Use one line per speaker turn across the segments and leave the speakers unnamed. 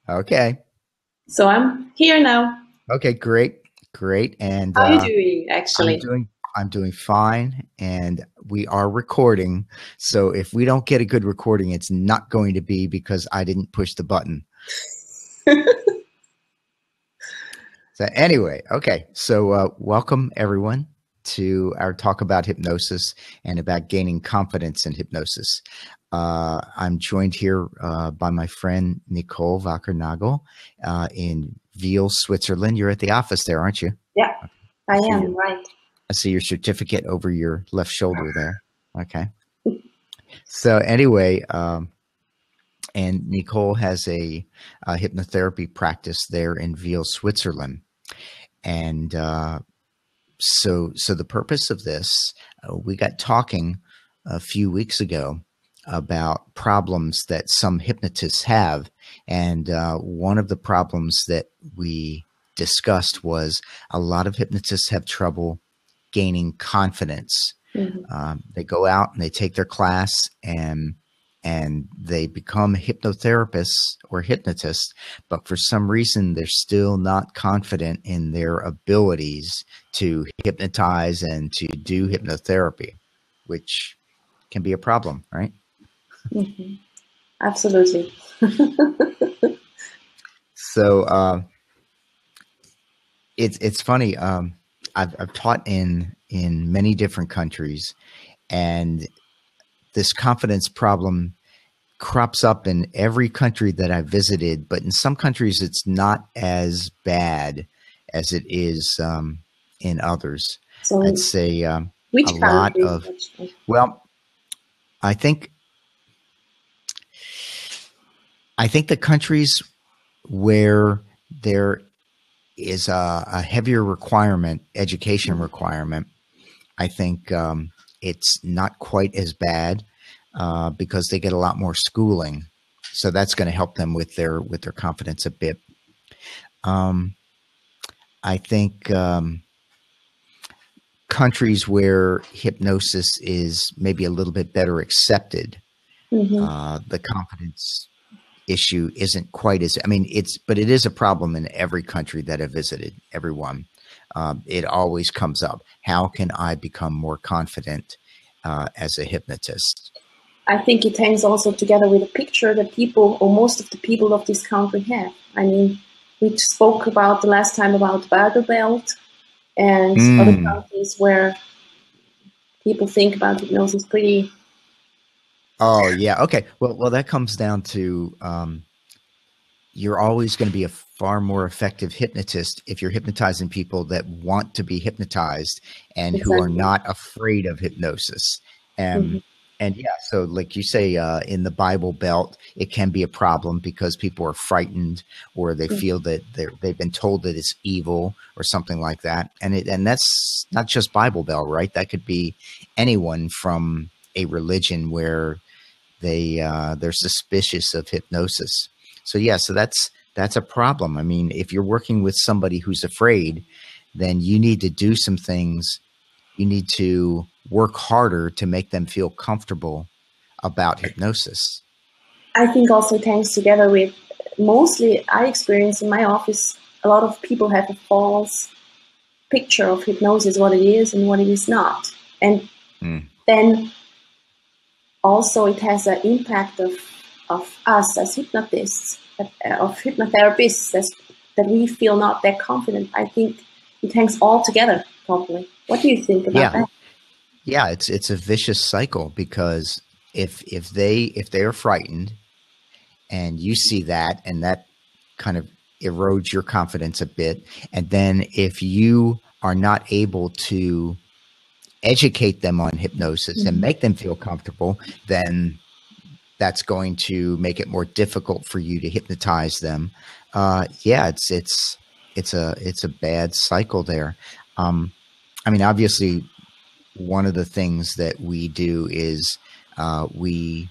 Okay.
So I'm here now.
Okay, great. Great. And
How are you doing,
I'm
actually?
doing fine, and we are recording. So if we don't get a good recording, it's not going to be because I didn't push the button. So anyway, okay. So welcome everyone to our talk about hypnosis and about gaining confidence in hypnosis. I'm joined here by my friend Nicole Wackernagel in Wil, Switzerland. You're at the office there, aren't you?
Yeah, I am, right.
I see your certificate over your left shoulder there. Okay. So anyway, and Nicole has a hypnotherapy practice there in Wil, Switzerland. And so the purpose of this, we got talking a few weeks ago about problems that some hypnotists have. And one of the problems that we discussed was a lot of hypnotists have trouble gaining confidence. Mm-hmm. They go out and they take their class and they become hypnotherapists or hypnotists, but for some reason they're still not confident in their abilities to hypnotize and to do hypnotherapy, which can be a problem, right?
Mm-hmm. Absolutely.
So it's funny. I've taught in many different countries, and this confidence problem crops up in every country that I've visited, but in some countries it's not as bad as it is in others.
So
I'd say
which
a lot
countries?
of, well, I think the countries where there is a heavier requirement, education requirement, I think it's not quite as bad because they get a lot more schooling. So that's going to help them with their confidence a bit. I think countries where hypnosis is maybe a little bit better accepted, the confidence issue isn't quite as, but it is a problem in every country that I've visited, everyone. It always comes up. How can I become more confident as a hypnotist?
I think it hangs also together with a picture that people, or most of the people of this country have. I mean, we spoke about the last time about Bible Belt and other countries where people think about hypnosis pretty.
Oh, yeah. Okay. Well, that comes down to you're always going to be a far more effective hypnotist if you're hypnotizing people that want to be hypnotized and who are not afraid of hypnosis. And yeah, so like you say, in the Bible Belt, it can be a problem because people are frightened or they feel that they've been told that it's evil or something like that. And that's not just Bible Belt, right? That could be anyone from a religion where they're suspicious of hypnosis. So yeah, so that's a problem. I mean, if you're working with somebody who's afraid, then you need to do some things. You need to work harder to make them feel comfortable about hypnosis.
I think also it hangs together with, mostly I experience in my office, a lot of people have a false picture of hypnosis, what it is and what it is not. And then also it has an impact of us as hypnotists, of hypnotherapists, that we feel not that confident. I think it hangs all together probably. What do you think about that?
Yeah, it's a vicious cycle because if they are frightened and you see that, and that kind of erodes your confidence a bit, and then if you are not able to educate them on hypnosis and make them feel comfortable, then that's going to make it more difficult for you to hypnotize them. Yeah, it's a bad cycle there. Obviously, one of the things that we do is we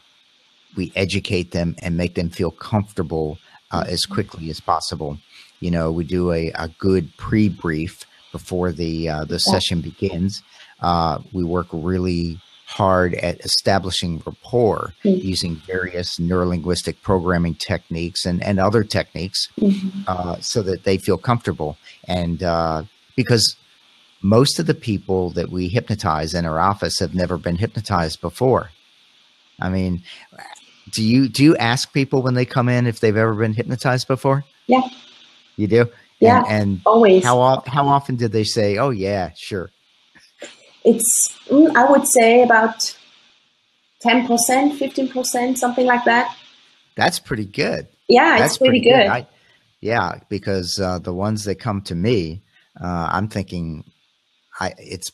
educate them and make them feel comfortable as quickly as possible. You know, we do a good pre-brief before the session begins. We work really hard at establishing rapport using various neurolinguistic programming techniques and other techniques so that they feel comfortable. And because most of the people that we hypnotize in our office have never been hypnotized before. I mean, do you ask people when they come in if they've ever been hypnotized before?
Yeah.
You do?
Yeah,
and
always.
How often did they say, "Oh yeah, sure"?
It's, I would say about 10%, 15%, something like that.
That's pretty good.
Yeah,
That's
it's pretty good.
Yeah, because the ones that come to me, I'm thinking it's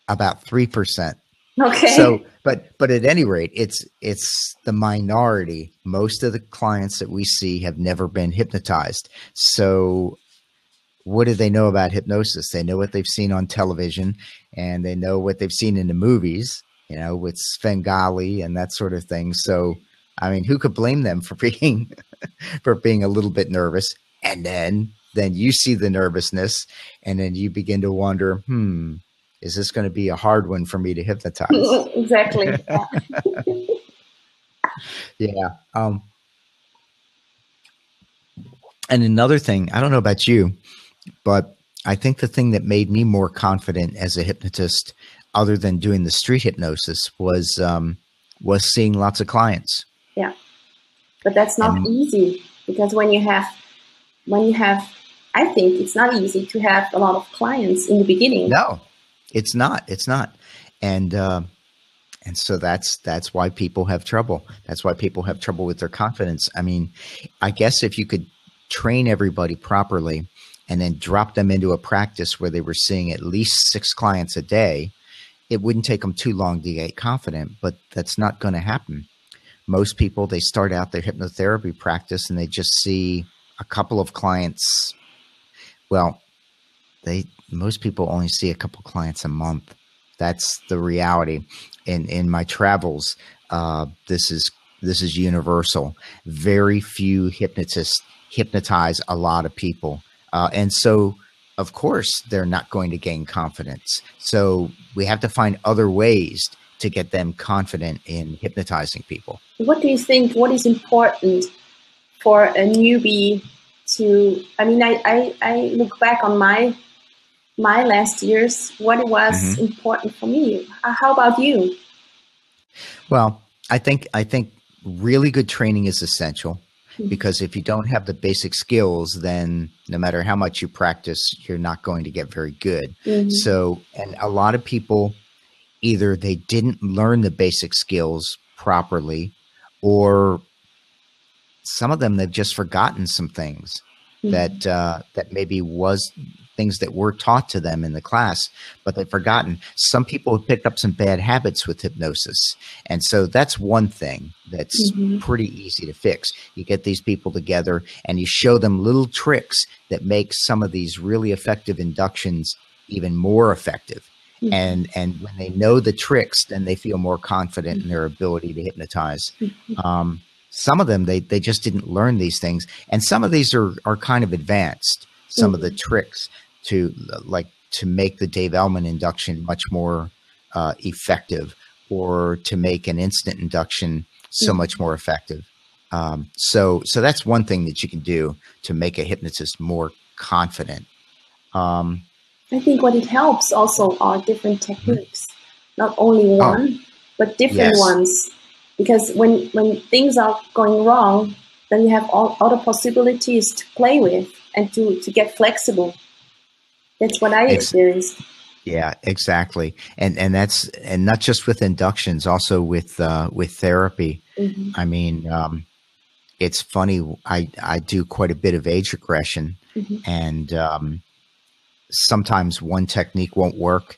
about 3%.
Okay.
So, but at any rate, it's the minority. Most of the clients that we see have never been hypnotized. So what do they know about hypnosis? They know what they've seen on television, and they know what they've seen in the movies, you know, with Svengali and that sort of thing. So, I mean, who could blame them for being a little bit nervous? And then you see the nervousness, and then you begin to wonder, is this going to be a hard one for me to hypnotize?
Exactly.
Yeah. And another thing, I don't know about you, but I think the thing that made me more confident as a hypnotist, other than doing the street hypnosis, was seeing lots of clients.
Yeah, but that's not easy, because when you have, I think it's not easy to have a lot of clients in the beginning.
No, it's not. It's not. And so that's why people have trouble. That's why people have trouble with their confidence. I mean, I guess if you could train everybody properly and then drop them into a practice where they were seeing at least 6 clients a day, it wouldn't take them too long to get confident, but that's not going to happen. Most people, they start out their hypnotherapy practice and they just see a couple of clients. Well, most people only see a couple clients a month. That's the reality. In my travels, this is universal. Very few hypnotists hypnotize a lot of people. And so, of course, they're not going to gain confidence. So we have to find other ways to get them confident in hypnotizing people.
What do you think, what is important for a newbie to, I mean, I look back on my last years, what was important for me. How about you?
Well, I think really good training is essential. Because if you don't have the basic skills, then no matter how much you practice, you're not going to get very good. So, and a lot of people, either they didn't learn the basic skills properly, or some of them, they've just forgotten some things that maybe was things that were taught to them in the class, but they've forgotten. Some people have picked up some bad habits with hypnosis. And so that's one thing that's pretty easy to fix. You get these people together and you show them little tricks that make some of these really effective inductions even more effective. And when they know the tricks, then they feel more confident in their ability to hypnotize. Some of them, they just didn't learn these things. And some of these are kind of advanced. Some of the tricks to make the Dave Ellman induction much more effective, or to make an instant induction so much more effective. So that's one thing that you can do to make a hypnotist more confident. I
think what it helps also are different techniques, not only one, but different ones. Because when things are going wrong, then you have all other possibilities to play with and to get flexible. That's what I experienced.
Yeah, exactly. And not just with inductions, also with therapy. I mean, it's funny. I do quite a bit of age regression, and sometimes one technique won't work,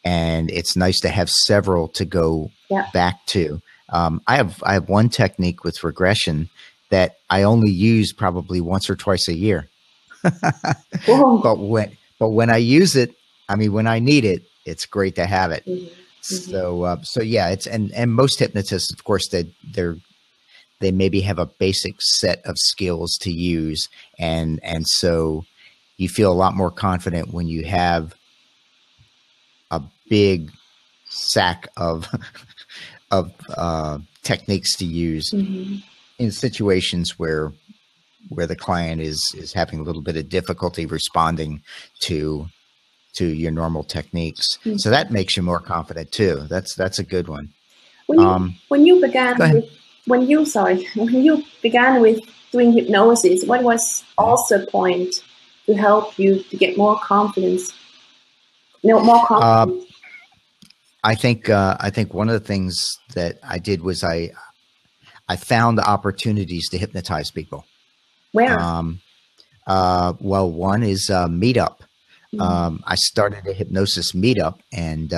and it's nice to have several to go back to. I have one technique with regression that I only use probably once or twice a year. But when I use it, I mean, when I need it, it's great to have it. So yeah, it's and most hypnotists, of course, they maybe have a basic set of skills to use, and so you feel a lot more confident when you have a big sack of techniques to use in situations where the client is having a little bit of difficulty responding to your normal techniques. So that makes you more confident too. That's a good one.
When you began with doing hypnosis, what was also a point to help you to get more confidence? More confidence.
I think one of the things that I did was I found opportunities to hypnotize people.
Where?
Well, one is Meetup. I started a hypnosis meetup, and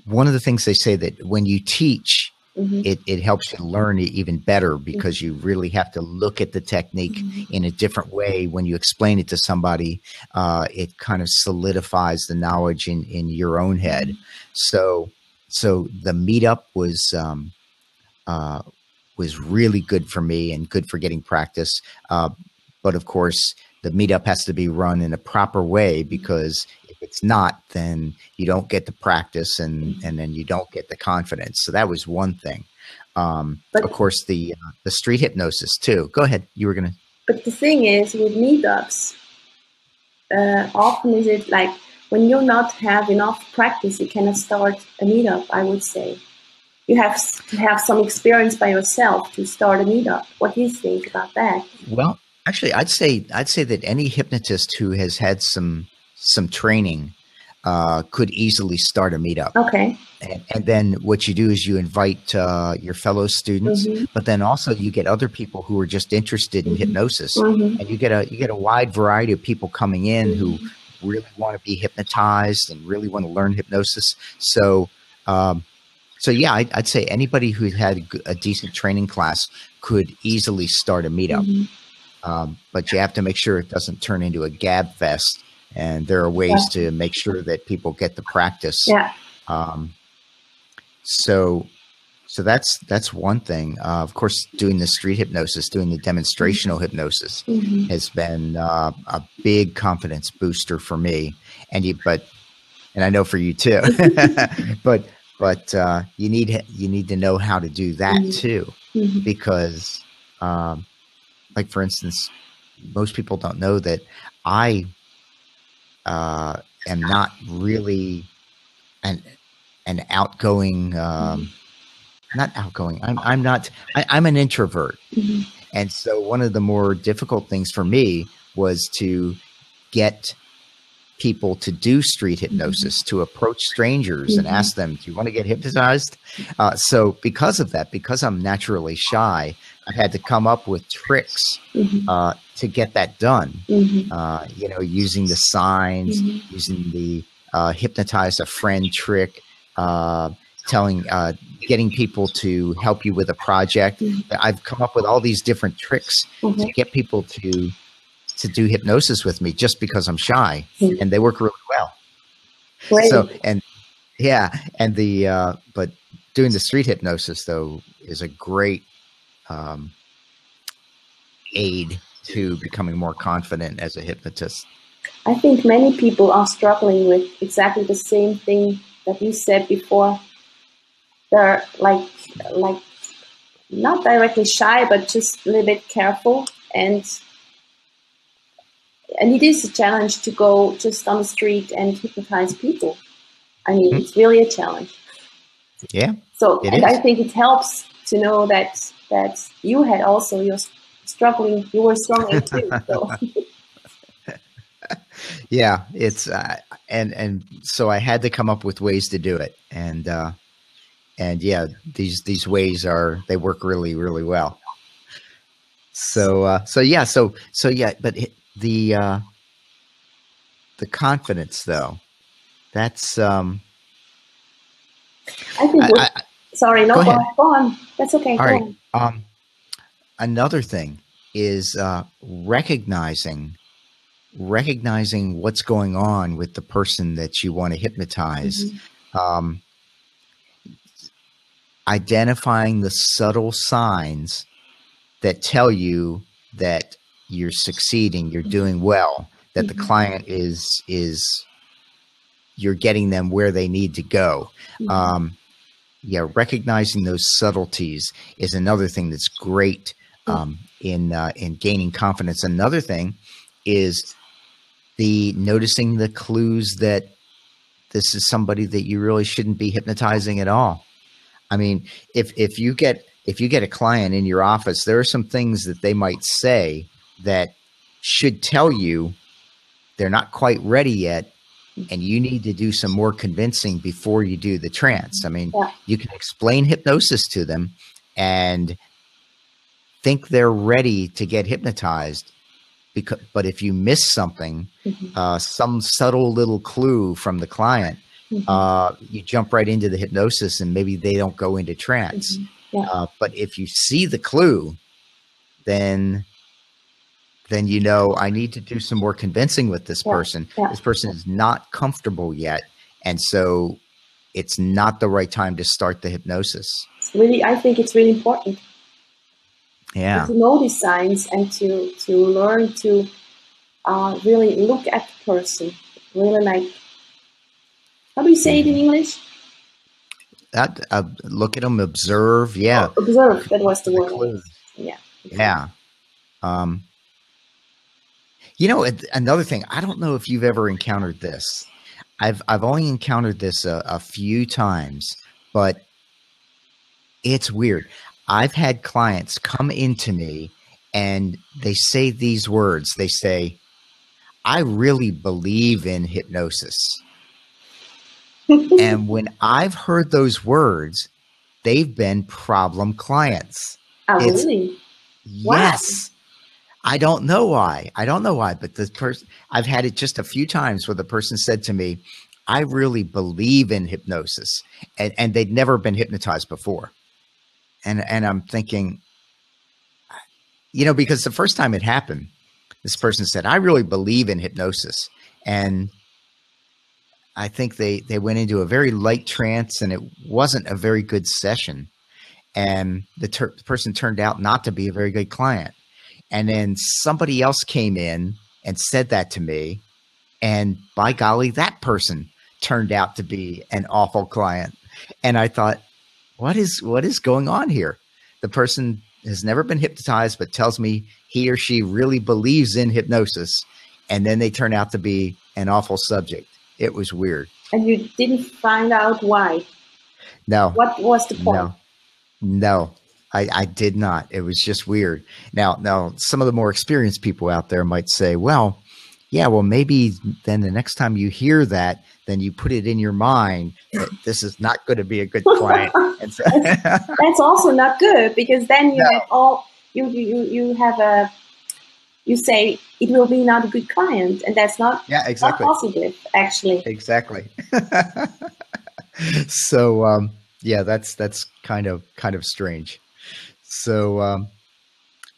one of the things they say that when you teach, it helps you learn it even better, because you really have to look at the technique in a different way. When you explain it to somebody, it kind of solidifies the knowledge in your own head. So the meetup was really good for me and good for getting practice. But of course, the meetup has to be run in a proper way, because if it's not, then you don't get the practice and then you don't get the confidence. So that was one thing. Of course, the street hypnosis too. Go ahead. You were going to.
But the thing is, with meetups, often is it like when you not have enough practice, you cannot start a meetup, I would say. You have to have some experience by yourself to start a meetup. What do you think about that?
Well, actually, I'd say that any hypnotist who has had some training could easily start a meetup.
Okay.
And then what you do is you invite your fellow students, but then also you get other people who are just interested in hypnosis, and you get a wide variety of people coming in who really want to be hypnotized and really want to learn hypnosis. So yeah, I'd say anybody who had a decent training class could easily start a meetup. But you have to make sure it doesn't turn into a gab fest, and there are ways to make sure that people get the practice.
Yeah.
So that's one thing. Of course, doing the street hypnosis, doing the demonstrational hypnosis has been a big confidence booster for me, and I know for you too. but you need to know how to do that too, because like, for instance, most people don't know that I am not really an outgoing, not outgoing. I'm an introvert. And so one of the more difficult things for me was to get people to do street hypnosis, to approach strangers and ask them, do you want to get hypnotized? So because of that, because I'm naturally shy, I've had to come up with tricks to get that done. Using the signs, using the hypnotize a friend trick, getting people to help you with a project. I've come up with all these different tricks to get people to do hypnosis with me, just because I'm shy, and they work really well.
Great.
So, but doing the street hypnosis though is a great aid to becoming more confident as a hypnotist.
I think many people are struggling with exactly the same thing that you said before. They're like not directly shy, but just a little bit careful, and it is a challenge to go just on the street and hypnotize people. I mean, it's really a challenge.
Yeah.
So, and I think it helps to know that you had also you were struggling too. So.
Yeah, it's and so I had to come up with ways to do it, and yeah, these ways they work really, really well. So yeah, but the confidence though, that's
I think. Sorry, no, go on. That's okay.
All right. Another thing is recognizing what's going on with the person that you want to hypnotize. Identifying the subtle signs that tell you that you're succeeding, you're doing well, that the client is you're getting them where they need to go. Yeah, recognizing those subtleties is another thing that's great in gaining confidence. Another thing is noticing the clues that this is somebody that you really shouldn't be hypnotizing at all. I mean, if you get a client in your office, there are some things that they might say that should tell you they're not quite ready yet, and you need to do some more convincing before you do the trance. I mean, you can explain hypnosis to them and think they're ready to get hypnotized, but if you miss something, some subtle little clue from the client, you jump right into the hypnosis and maybe they don't go into trance. But if you see the clue, then you know, I need to do some more convincing with this person. This person is not comfortable yet. And so it's not the right time to start the hypnosis.
I think it's really important.
Yeah.
To know these signs and to learn to really look at the person. Really, like, how do you say it in English?
Look at them, observe. Yeah.
Observe. That was the word. Yeah.
Yeah. You know, another thing, I don't know if you've ever encountered this. I've only encountered this a few times, but it's weird. I've had clients come into me and they say these words. They say, I really believe in hypnosis. And when I've heard those words, they've been problem clients.
Oh, really?
Yes. Wow. I don't know why. But the person, I've had it just a few times where the person said to me, I really believe in hypnosis, and they'd never been hypnotized before. And I'm thinking, you know, because the first time it happened, this person said, I really believe in hypnosis. And I think they went into a very light trance, and it wasn't a very good session. And the person turned out not to be a very good client. And then somebody else came in and said that to me. And by golly, that person turned out to be an awful client. And I thought, what is going on here? The person has never been hypnotized, but tells me he or she really believes in hypnosis. And then they turn out to be an awful subject. It was weird.
And you didn't find out why?
No.
What was the point?
No. I did not. It was just weird. Now, some of the more experienced people out there might say, well, maybe then the next time you hear that, then you put it in your mind that this is not going to be a good client. And so
that's also not good, because then you have you say it will be not a good client, and that's not, not positive, actually.
Exactly. So that's kind of strange. So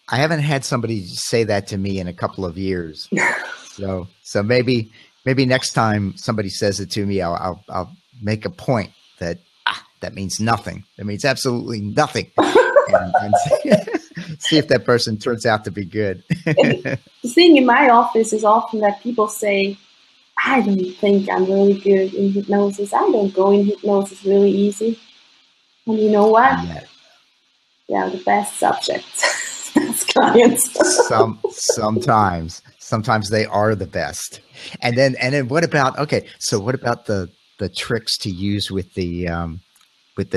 I haven't had somebody say that to me in a couple of years. So maybe next time somebody says it to me, I'll make a point that that means nothing. That means absolutely nothing. and see if that person turns out to be good.
The thing in my office is often that people say, I don't think I'm really good in hypnosis. I don't go in hypnosis really easy. And you know what? Yeah, the best subjects, best clients. Sometimes they are the best. And then what about the tricks to use with the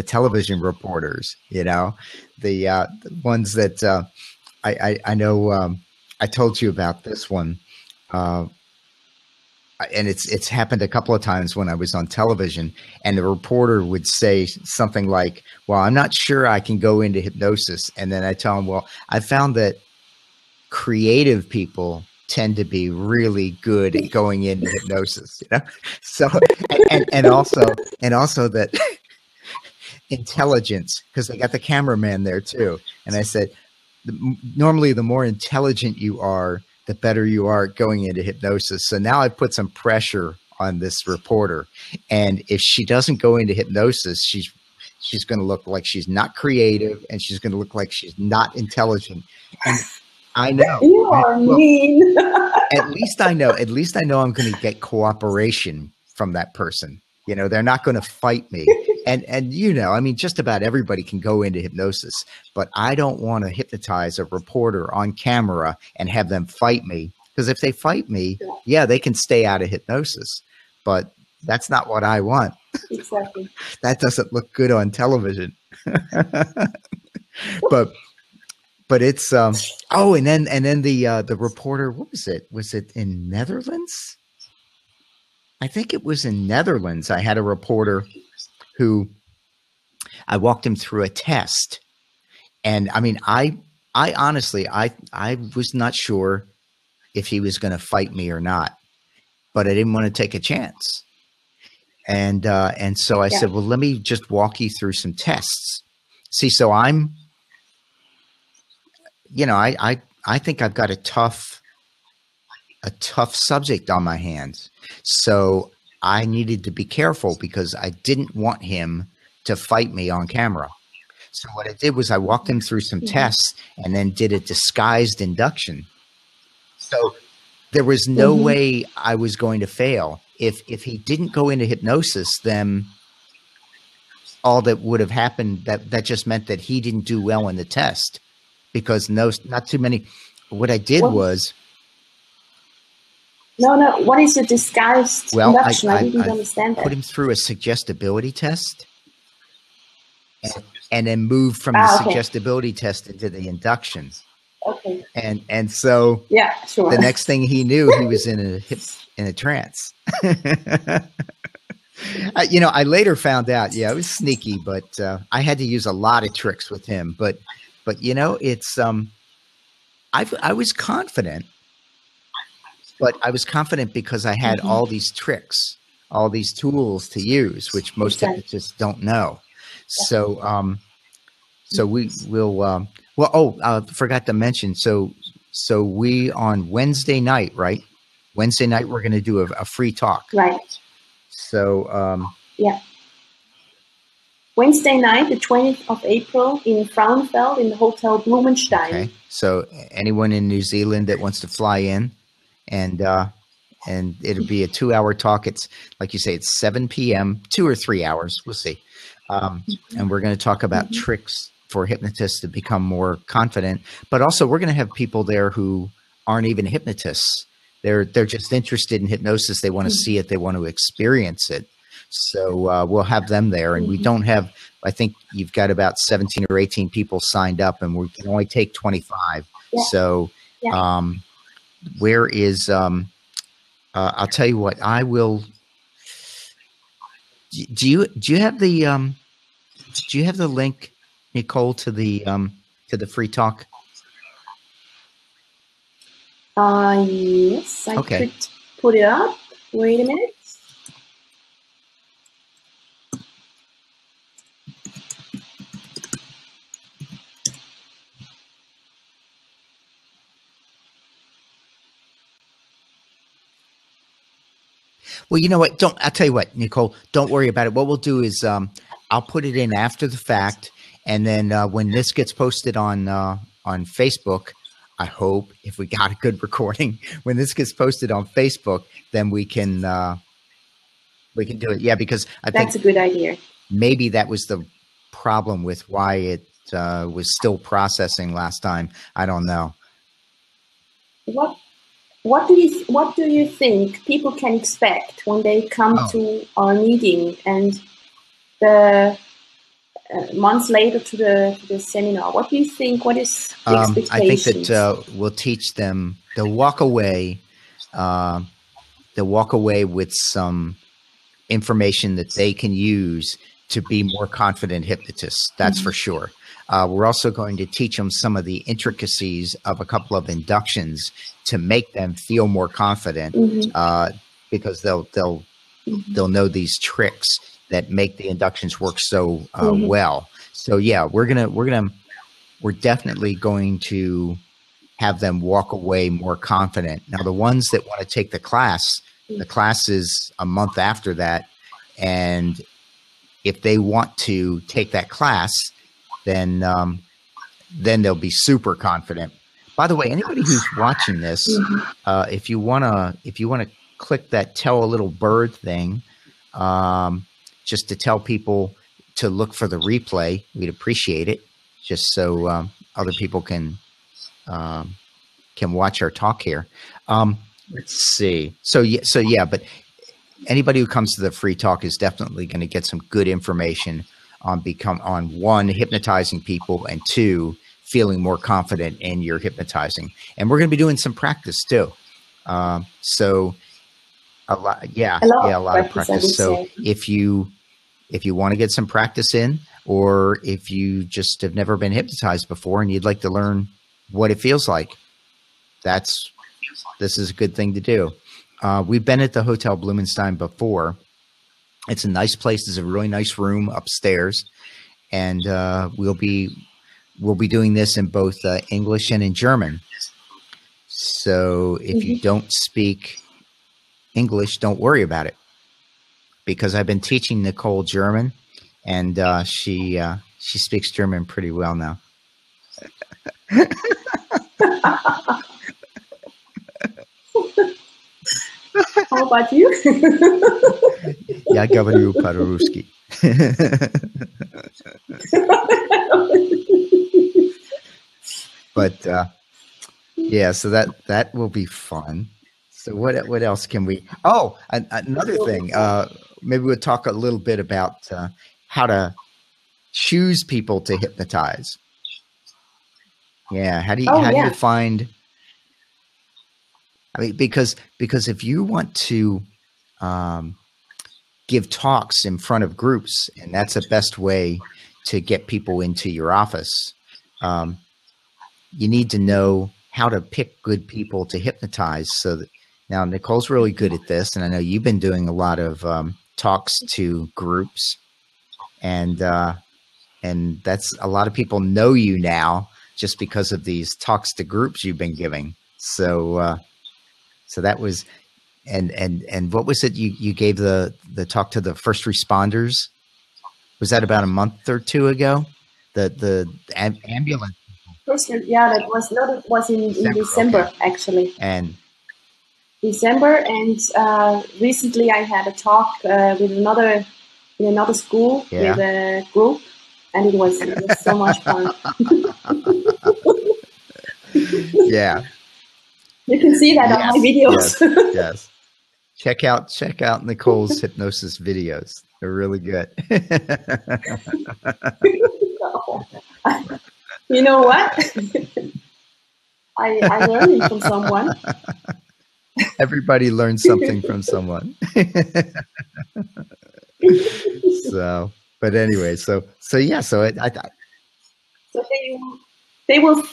television reporters? You know, the ones that I know. I told you about this one, and it's happened a couple of times when I was on television, and the reporter would say something like, well, I'm not sure I can go into hypnosis. And then I tell them, well, I found that creative people tend to be really good at going into hypnosis, you know? So, and also that intelligence, because they got the cameraman there too. And I said, normally the more intelligent you are, the better you are at going into hypnosis. So now I put some pressure on this reporter. And if she doesn't go into hypnosis, she's going to look like she's not creative, and she's going to look like she's not intelligent. And I know. You are mean. At least I know I'm going to get cooperation
from that person. You know, they're not going to fight me. And you know, I mean, just about everybody can go into hypnosis, but I don't want to hypnotize a reporter on camera and have them fight me. Because if they fight me, yeah, they can stay out of hypnosis. But that's not what I want.
Exactly.
That doesn't look good on television. but it's oh, and then the reporter, what was it? Was it in Netherlands? I think it was in Netherlands. I had a reporter who I walked him through a test. And I mean, I honestly, I was not sure if he was going to fight me or not, but I didn't want to take a chance. And so I said, well, let me just walk you through some tests. See, so I'm, you know, I think I've got a tough subject on my hands. So I needed to be careful because I didn't want him to fight me on camera. So what I did was I walked him through some tests and then did a disguised induction. So there was no way I was going to fail. If he didn't go into hypnosis, then all that would have happened, that just meant that he didn't do well in the test, because not too many. What I did was.
No. What is a disguised induction? I didn't understand that.
Put him through a suggestibility test, and then moved from the suggestibility test into the induction.
Okay.
And so the next thing he knew, he was in a trance. You know, I later found out, it was sneaky, but I had to use a lot of tricks with him. But you know, it's I was confident, but I was confident because I had all these tricks, all these tools to use, which most hypnotists don't know. So so we will. Forgot to mention. So we on Wednesday night, right? Wednesday night, we're going to do a free talk.
Right.
So,
Wednesday night, the 20th of April in Frauenfeld in the Hotel Blumenstein.
Okay. So anyone in New Zealand that wants to fly in, and it'll be a 2-hour talk. It's like you say, it's 7 p.m., 2 or 3 hours. We'll see. And we're going to talk about tricks for hypnotists to become more confident, but also we're going to have people there who aren't even hypnotists. They're just interested in hypnosis. They want to see it. They want to experience it. So we'll have them there, and we don't have, I think you've got about 17 or 18 people signed up, and we can only take 25. So where is, I'll tell you what, I will, do you have the link, Nicole, to the free talk?
Yes, I could put it up. Wait a minute.
Well, you know what? I'll tell you what, Nicole, don't worry about it. What we'll do is I'll put it in after the fact. And then when this gets posted on Facebook, I hope, if we got a good recording, when this gets posted on Facebook, then we can do it. Yeah, because I think
that's a good idea. Maybe
that was the problem with why it was still processing last time. I don't know.
What do you think people can expect when they come to our meeting and the months later to the seminar? What do you think? What is the expectations?
I think that we'll teach them. They'll walk away. They'll walk away with some information that they can use to be more confident hypnotists. That's for sure. We're also going to teach them some of the intricacies of a couple of inductions to make them feel more confident, because they'll know these tricks that make the inductions work so well. So yeah, we're definitely going to have them walk away more confident. Now, the ones that want to take the class is a month after that, and if they want to take that class, then they'll be super confident. By the way, anybody who's watching this, if you wanna click that tell a little bird thing, just to tell people to look for the replay, we'd appreciate it, just so other people can watch our talk here. Let's see. So yeah, but anybody who comes to the free talk is definitely going to get some good information on one, hypnotizing people, and two, feeling more confident in your hypnotizing. And we're going to be doing some practice too. So a lot of practice. So if you want to get some practice in, or if you just have never been hypnotized before and you'd like to learn what it feels like, this is a good thing to do. We've been at the Hotel Blumenstein before. It's a nice place. There's a really nice room upstairs, and we'll be doing this in both English and in German. So if you don't speak English, don't worry about it, because I've been teaching Nicole German, and she speaks German pretty well now.
How about you?
Ja говорю по-русски. But yeah, so that will be fun. So what else can we? Oh, another thing. Maybe we'll talk a little bit about how to choose people to hypnotize. Yeah, how do you find? I mean, because if you want to give talks in front of groups, and that's the best way to get people into your office, you need to know how to pick good people to hypnotize. So that, now Nicole's really good at this, and I know you've been doing a lot of talks to groups, and that's a lot of people know you now just because of these talks to groups you've been giving. So that was, and what was it you gave the talk to the first responders? Was that about a month or two ago? The ambulance.
Yeah, that was in December, okay. Actually.
And
December, and recently I had a talk with another school, with a group, and it was so much fun.
Yeah.
You can see that on my videos.
Yes. Check out Nicole's hypnosis videos. They're really good.
You know what? I learned from someone.
Everybody learns something from someone. So, but anyway, so yeah, so I
so they will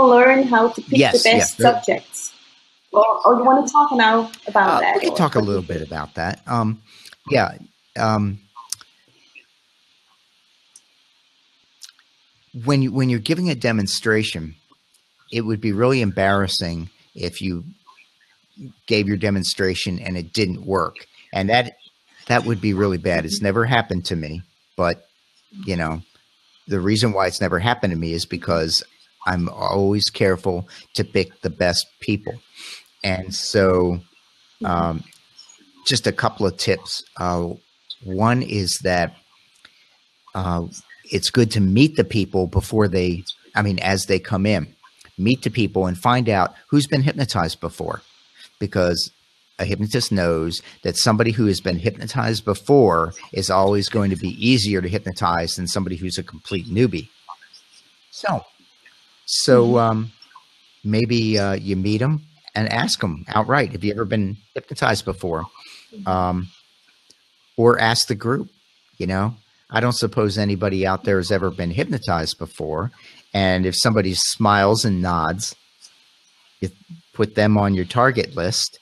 learn how to pick the best subjects. Or you want to talk now about that?
We can talk a little bit about that. When you're giving a demonstration, it would be really embarrassing if you gave your demonstration and it didn't work, and that would be really bad. It's never happened to me, but the reason why it's never happened to me is because I'm always careful to pick the best people. And so just a couple of tips. One is that it's good to meet the people as they come in. Meet the people and find out who's been hypnotized before, because a hypnotist knows that somebody who has been hypnotized before is always going to be easier to hypnotize than somebody who's a complete newbie. So maybe you meet them and ask them outright, have you ever been hypnotized before? Or ask the group. I don't suppose anybody out there has ever been hypnotized before. And if somebody smiles and nods, you put them on your target list.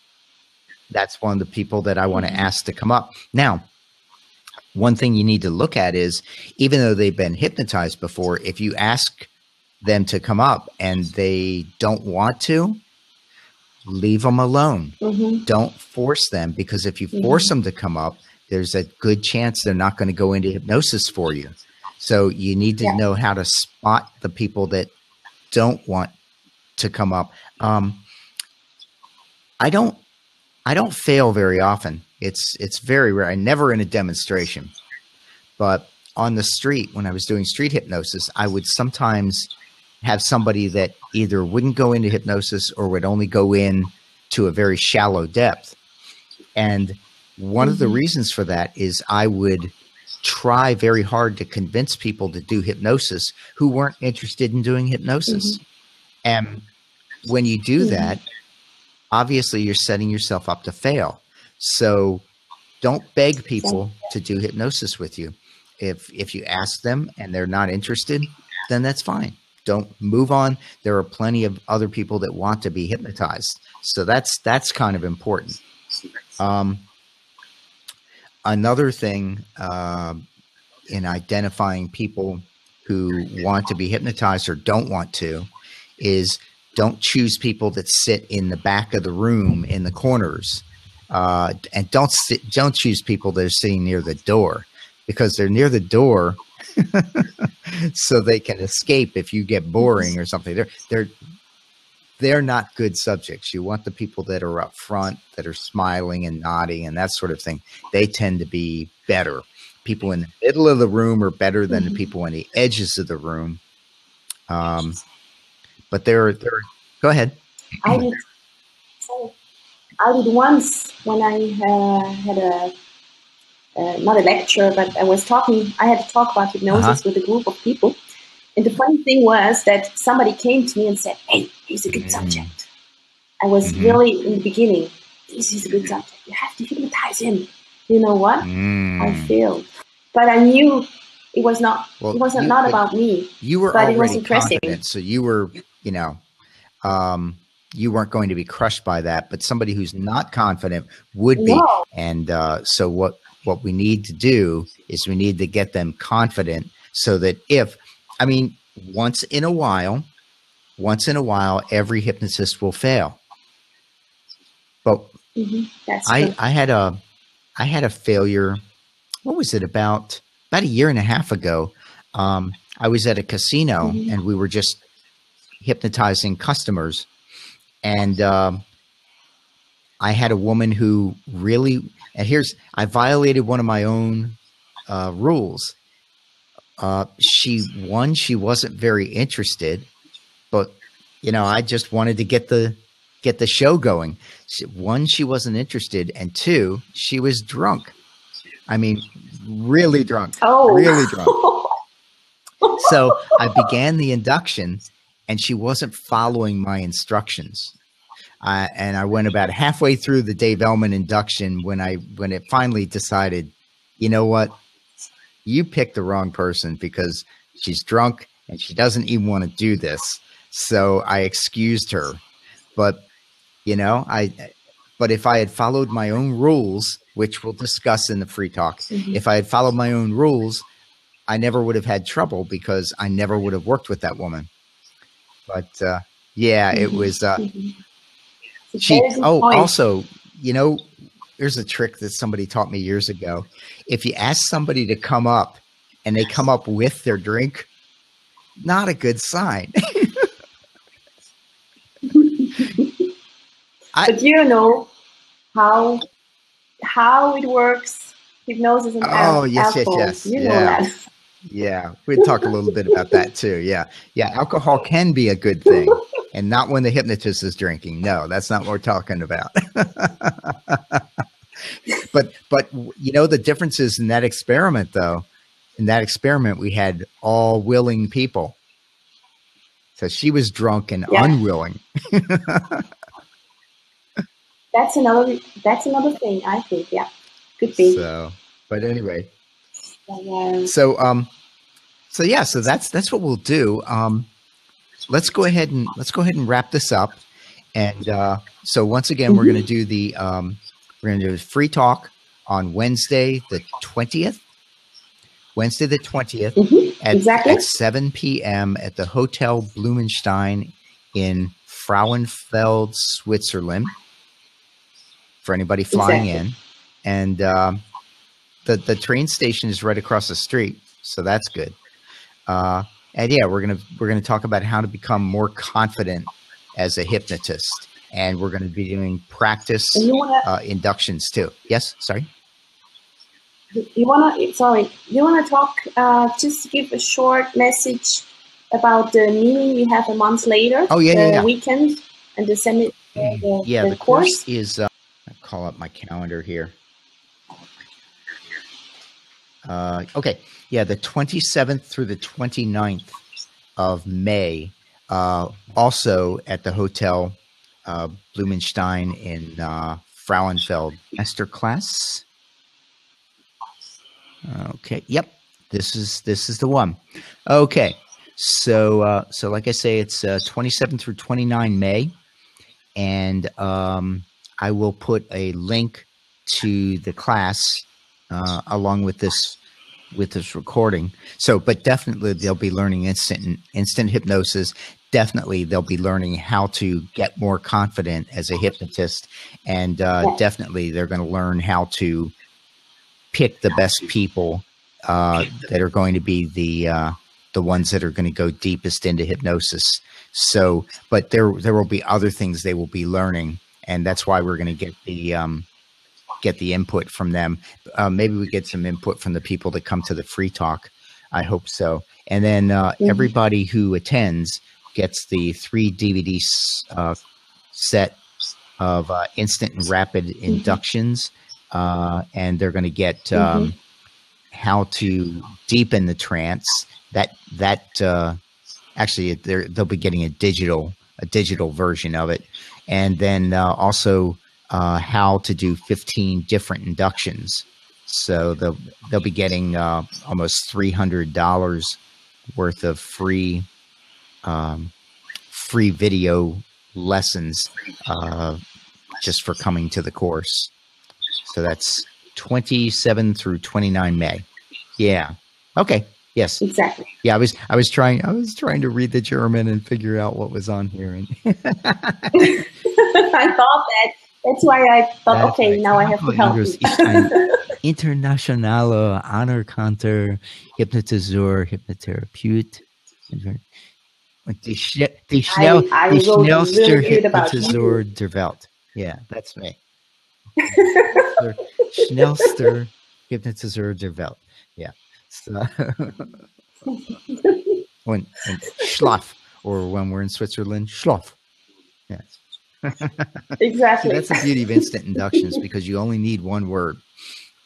That's one of the people that I want to ask to come up. Now, one thing you need to look at is, even though they've been hypnotized before, if you ask them to come up and they don't want to, leave them alone. Don't force them, because if you force them to come up, there's a good chance they're not going to go into hypnosis for you. So you need to know how to spot the people that don't want to come up. I don't I don't fail very often. It's very rare. I never in a demonstration, but on the street, when I was doing street hypnosis, I would sometimes have somebody that either wouldn't go into hypnosis or would only go in to a very shallow depth. And one of the reasons for that is I would try very hard to convince people to do hypnosis who weren't interested in doing hypnosis. And when you do that, obviously you're setting yourself up to fail. So don't beg people to do hypnosis with you. If you ask them and they're not interested, then that's fine. Don't move on. There are plenty of other people that want to be hypnotized. So that's kind of important. Another thing in identifying people who want to be hypnotized or don't want to is don't choose people that sit in the back of the room in the corners, and don't choose people that are sitting near the door, because they're near the door so they can escape if you get boring or something. They're not good subjects. You want the people that are up front, that are smiling and nodding and that sort of thing. They tend to be better. People in the middle of the room are better than the people on the edges of the room. But they're go ahead.
I did once when I had not a lecture, but I was talking. I had to talk about hypnosis with a group of people. And the funny thing was that somebody came to me and said, "Hey, he's a good subject." I was really in the beginning. This is a good subject. You have to hypnotize him. You know what? I failed, but I knew it was not. Well, it was not about me.
You were,
but
already
it was interesting.
Confident, so you were, you weren't going to be crushed by that. But somebody who's not confident would be.
No.
And so what we need to do is we need to get them confident, so that once in a while, every hypnotist will fail. But I had a failure. What was it, about a year and a half ago? I was at a casino and we were just hypnotizing customers, and I had a woman who really, and I violated one of my own rules. She wasn't very interested, but I just wanted to get the show going. One, she wasn't interested, and two, she was drunk. I mean, really drunk. Oh, really drunk. So I began the induction, and she wasn't following my instructions. And I went about halfway through the Dave Ellman induction when it finally decided, you know what? You picked the wrong person, because she's drunk and she doesn't even want to do this. So I excused her. But, but if I had followed my own rules, which we'll discuss in the free talk, if I had followed my own rules, I never would have had trouble, because I never would have worked with that woman. But it was, also, there's a trick that somebody taught me years ago. If you ask somebody to come up and they come up with their drink, not a good sign.
But you know how it works, hypnosis and alcohol.
Yes.
You know that.
Yeah, we'd talk a little bit about that too. Yeah, alcohol can be a good thing, and not when the hypnotist is drinking. No, that's not what we're talking about. But the differences in that experiment, though. In that experiment, we had all willing people. So she was drunk and unwilling.
That's another thing, I think. Yeah, could be.
So, but anyway. So that's what we'll do. Let's go ahead and wrap this up. And so once again, we're going to do a free talk on Wednesday the 20th. Wednesday the 20th at 7 p.m. at the Hotel Blumenstein in Frauenfeld, Switzerland, for anybody flying in. And the train station is right across the street, so that's good. And we're gonna talk about how to become more confident as a hypnotist. and we're going to be doing practice inductions too. Yes, sorry.
You wanna talk? Just give a short message about the meeting we have a month later.
Oh yeah,
the weekend and the semi.
The course is. I'll call up my calendar here. Okay, yeah, the 27th through the 29th of May. Also at the Hotel Blumenstein in Frauenfeld. Masterclass. Okay. Yep. This is the one. Okay. So like I say, it's 27 through 29 May, and I will put a link to the class along with this recording. So, but definitely they'll be learning instant hypnosis. Definitely they'll be learning how to get more confident as a hypnotist, and definitely they're going to learn how to pick the best people that are going to be the ones that are going to go deepest into hypnosis. So, but there will be other things they will be learning, and that's why we're going to get the input from them. Maybe we get some input from the people that come to the free talk. I hope so. And then everybody who attends gets the 3 DVD set of instant and rapid inductions. And they're going to get how to deepen the trance. Actually they'll be getting a digital version of it, and then also how to do 15 different inductions. So they'll be getting almost $300 worth of free video lessons just for coming to the course. So that's 27 through 29 May. Yeah. Okay. Yes.
Exactly.
Yeah. I was trying to read the German and figure out what was on here. And
I thought that. That's why I thought, okay, right. Now I have to help you.
Internationale anerkannter Hypnotiseur, Hypnotherapeut. Die schnellste Hypnotiseur der Welt. Yeah, that's me. Schnellster Hypnotiseur der Welt. Yeah. So, and Schlaf, or when we're in Switzerland, Schlaf. Yes.
Exactly.
See, that's the beauty of instant inductions, because you only need one word.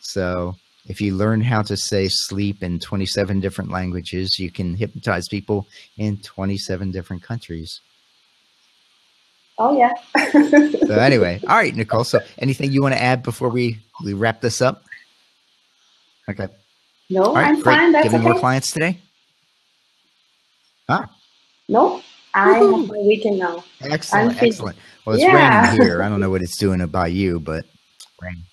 So if you learn how to say sleep in 27 different languages, you can hypnotize people in 27 different countries.
Oh, yeah.
So anyway, all right, Nicole. So anything you want to add before we wrap this up? Okay.
No,
all right,
I'm
great.
fine. That's
Getting
okay.
more clients today?
No, I have my weekend now.
Excellent, excellent. Well, it's raining here. I don't know what it's doing by you, but rain.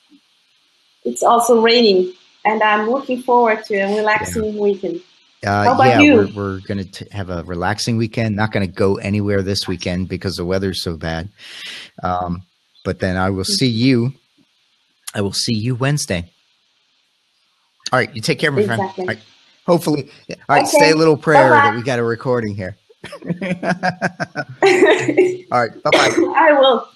It's also raining, and I'm looking forward to a relaxing weekend. How about you?
We're going to have a relaxing weekend. Not going to go anywhere this weekend because the weather's so bad. But then I will see you. I will see you Wednesday. All right. You take care, my friend. All right. Hopefully. All right. Okay. Say a little prayer that we got a recording here. All right. Bye-bye.
I will.